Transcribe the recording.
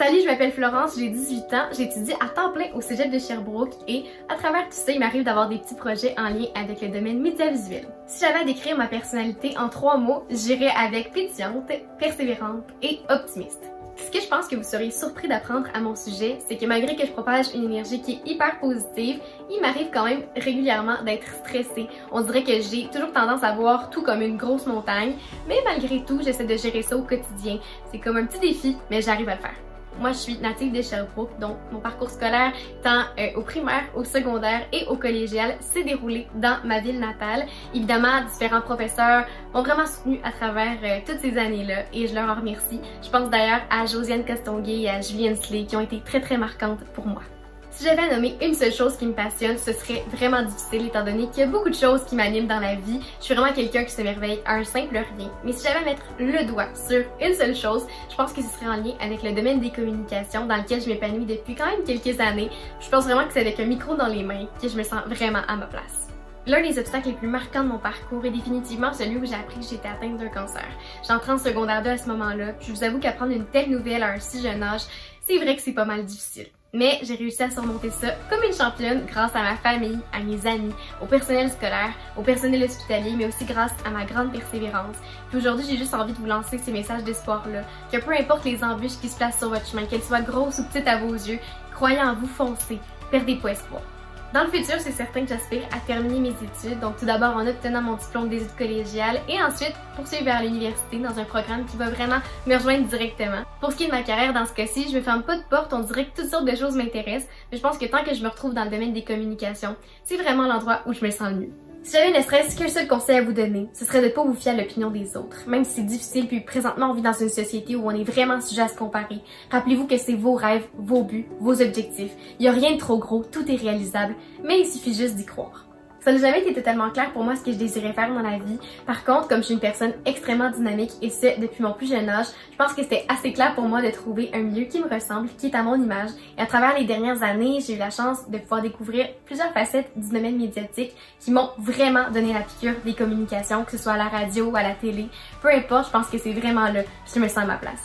Salut, je m'appelle Florence, j'ai 18 ans, j'étudie à temps plein au Cégep de Sherbrooke et à travers tout ça, il m'arrive d'avoir des petits projets en lien avec le domaine médiavisuel. Si j'avais à décrire ma personnalité en 3 mots, j'irais avec pétillante, persévérante et optimiste. Ce que je pense que vous seriez surpris d'apprendre à mon sujet, c'est que malgré que je propage une énergie qui est hyper positive, il m'arrive quand même régulièrement d'être stressée. On dirait que j'ai toujours tendance à voir tout comme une grosse montagne, mais malgré tout, j'essaie de gérer ça au quotidien. C'est comme un petit défi, mais j'arrive à le faire. Moi, je suis native de Sherbrooke, donc mon parcours scolaire, tant au primaire, au secondaire et au collégial, s'est déroulé dans ma ville natale. Évidemment, différents professeurs m'ont vraiment soutenue à travers toutes ces années-là et je leur en remercie. Je pense d'ailleurs à Josiane Castonguay et à Julienne Slay qui ont été très marquantes pour moi. Si j'avais à nommer une seule chose qui me passionne, ce serait vraiment difficile étant donné qu'il y a beaucoup de choses qui m'animent dans la vie. Je suis vraiment quelqu'un qui se merveille à un simple rien. Mais si j'avais à mettre le doigt sur une seule chose, je pense que ce serait en lien avec le domaine des communications dans lequel je m'épanouis depuis quand même quelques années. Je pense vraiment que c'est avec un micro dans les mains que je me sens vraiment à ma place. L'un des obstacles les plus marquants de mon parcours est définitivement celui où j'ai appris que j'étais atteinte d'un cancer. J'entrais en secondaire 2 à ce moment-là, puis je vous avoue qu'apprendre une telle nouvelle à un si jeune âge, c'est vrai que c'est pas mal difficile. Mais j'ai réussi à surmonter ça comme une championne grâce à ma famille, à mes amis, au personnel scolaire, au personnel hospitalier, mais aussi grâce à ma grande persévérance. Puis aujourd'hui, j'ai juste envie de vous lancer ces messages d'espoir-là, que peu importe les embûches qui se placent sur votre chemin, qu'elles soient grosses ou petites à vos yeux, croyez en vous, foncez, perdez pas espoir. Dans le futur, c'est certain que j'aspire à terminer mes études, donc tout d'abord en obtenant mon diplôme des études collégiales et ensuite poursuivre vers l'université dans un programme qui va vraiment me rejoindre directement. Pour ce qui est de ma carrière, dans ce cas-ci, je me ferme pas de porte, on dirait que toutes sortes de choses m'intéressent, mais je pense que tant que je me retrouve dans le domaine des communications, c'est vraiment l'endroit où je me sens le mieux. Si j'avais ne serait-ce qu'un seul conseil à vous donner, ce serait de ne pas vous fier à l'opinion des autres. Même si c'est difficile, puis présentement on vit dans une société où on est vraiment sujet à se comparer. Rappelez-vous que c'est vos rêves, vos buts, vos objectifs. Il n'y a rien de trop gros, tout est réalisable, mais il suffit juste d'y croire. Ça n'a jamais été totalement clair pour moi ce que je désirais faire dans la vie. Par contre, comme je suis une personne extrêmement dynamique et ce, depuis mon plus jeune âge, je pense que c'était assez clair pour moi de trouver un milieu qui me ressemble, qui est à mon image. Et à travers les dernières années, j'ai eu la chance de pouvoir découvrir plusieurs facettes du domaine médiatique qui m'ont vraiment donné la piqûre des communications, que ce soit à la radio ou à la télé. Peu importe, je pense que c'est vraiment là que je me sens à ma place.